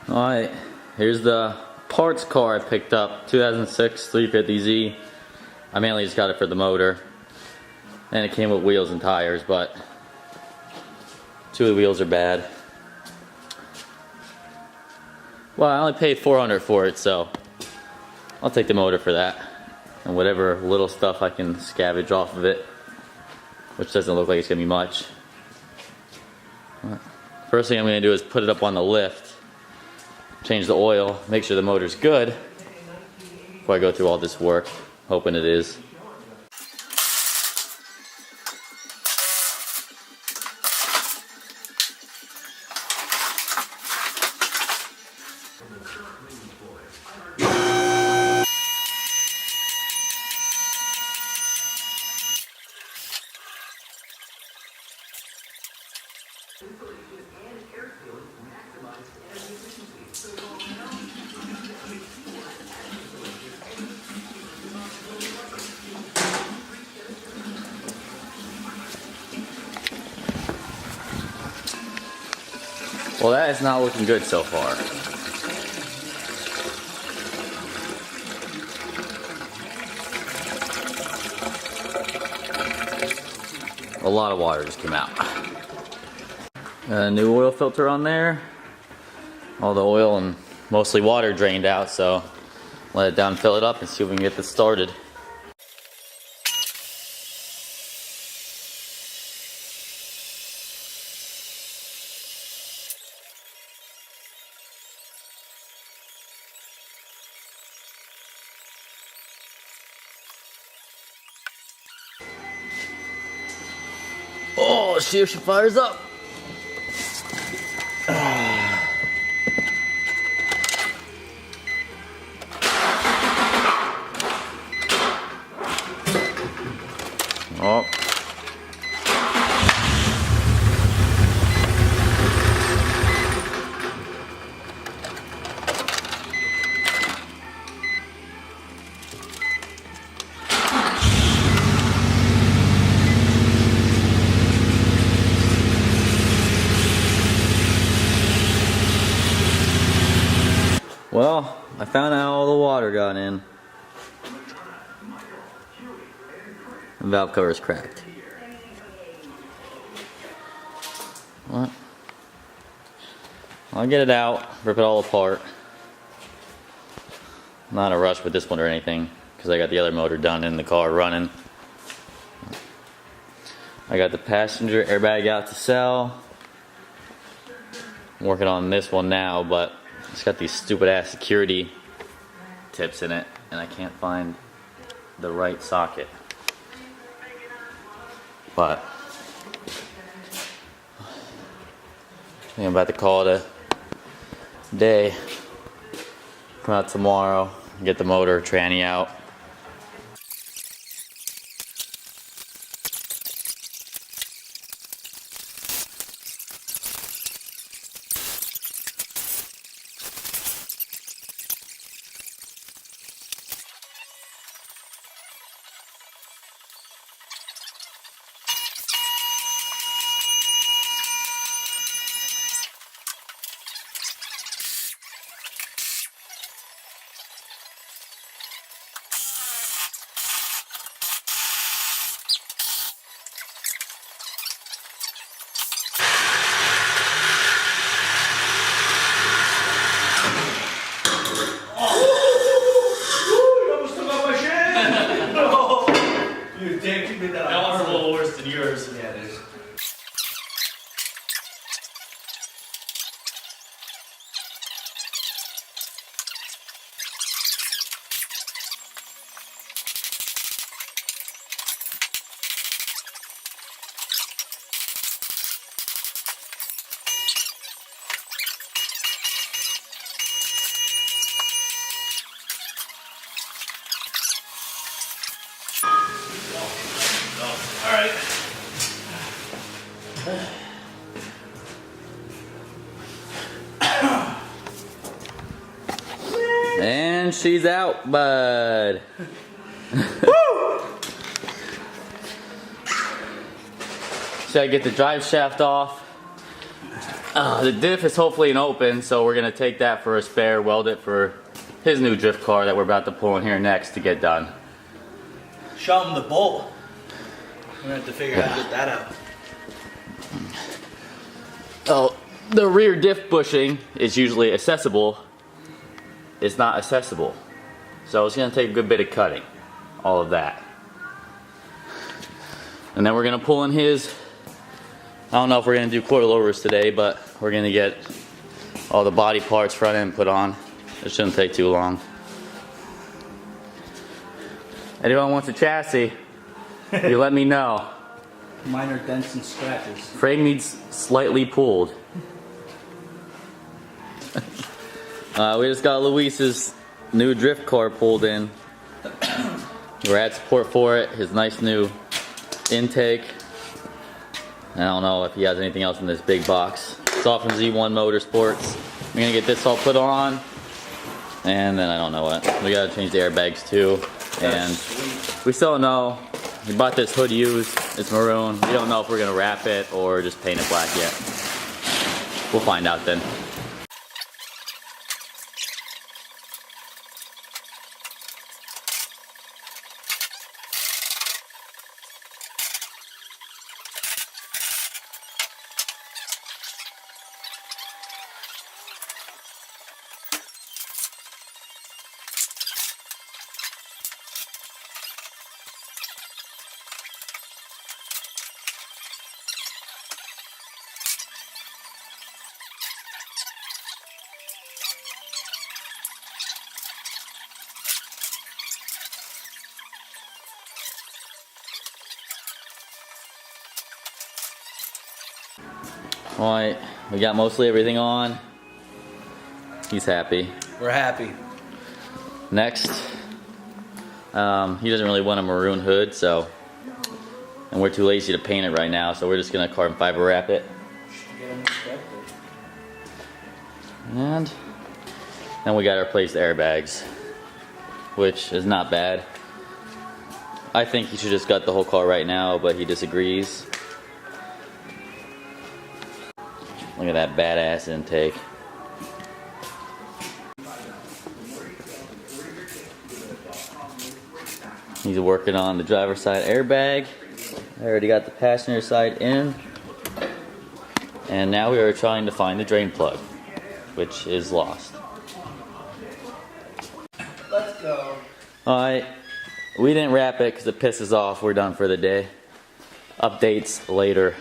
Alright, here's the parts car I picked up, 2006 350Z. I mainly just got it for the motor. And it came with wheels and tires, but 2 of the wheels are bad. Well, I only paid $400 for it, so I'll take the motor for that. And whatever little stuff I can scavenge off of it, which doesn't look like it's gonna be much. First thing I'm gonna do is put it up on the lift, change the oil, make sure the motor's good before I go through all this work, hoping it is. Well, that is not looking good so far. A lot of water just came out. Got a new oil filter on there. All the oil and mostly water drained out, so let it down, fill it up, and see if we can get this started. Oh, see if she fires up. Oh. Well, I found out all the water got in. The valve cover is cracked. What? I'll get it out, rip it all apart. I'm not in a rush with this one or anything, because I got the other motor done in the car running. I got the passenger airbag out to sell. I'm working on this one now, but it's got these stupid ass security tips in it, and I can't find the right socket. But I think I'm about to call it a day. Come out tomorrow, get the motor tranny out. That one's a little worse than yours. Yeah, it is. All right. And she's out, bud. So I get the drive shaft off. The diff is hopefully an open, so we're gonna take that for a spare, weld it for his new drift car that we're about to pull in here next to get done. Show him the bolt. We're gonna have to figure out how to get that out. Oh, the rear diff bushing is usually accessible. It's not accessible. So it's gonna take a good bit of cutting. All of that. And then we're gonna pull in his, I don't know if we're gonna do coilovers today, but we're gonna get all the body parts front end put on. It shouldn't take too long. Anyone wants a chassis, you let me know. Minor dents and scratches. Frame needs slightly pulled. We just got Luis's new drift car pulled in. We're at support for it. His nice new intake. I don't know if he has anything else in this big box. It's all from Z1 Motorsports. We're gonna get this all put on. And then I don't know what. We gotta change the airbags too. And we still don't know. We bought this hood used. It's maroon. We don't know if we're gonna wrap it or just paint it black yet. We'll find out then. Alright, we got mostly everything on. He's happy. We're happy. Next, he doesn't really want a maroon hood, so, and we're too lazy to paint it right now, so we're just gonna carbon fiber wrap it. And then we gotta replace the airbags, which is not bad. I think he should just gut the whole car right now, but he disagrees. Look at that badass intake. He's working on the driver's side airbag. I already got the passenger side in. And now we are trying to find the drain plug, which is lost. Let's go. Alright, we didn't wrap it because it pisses off. We're done for the day. Updates later.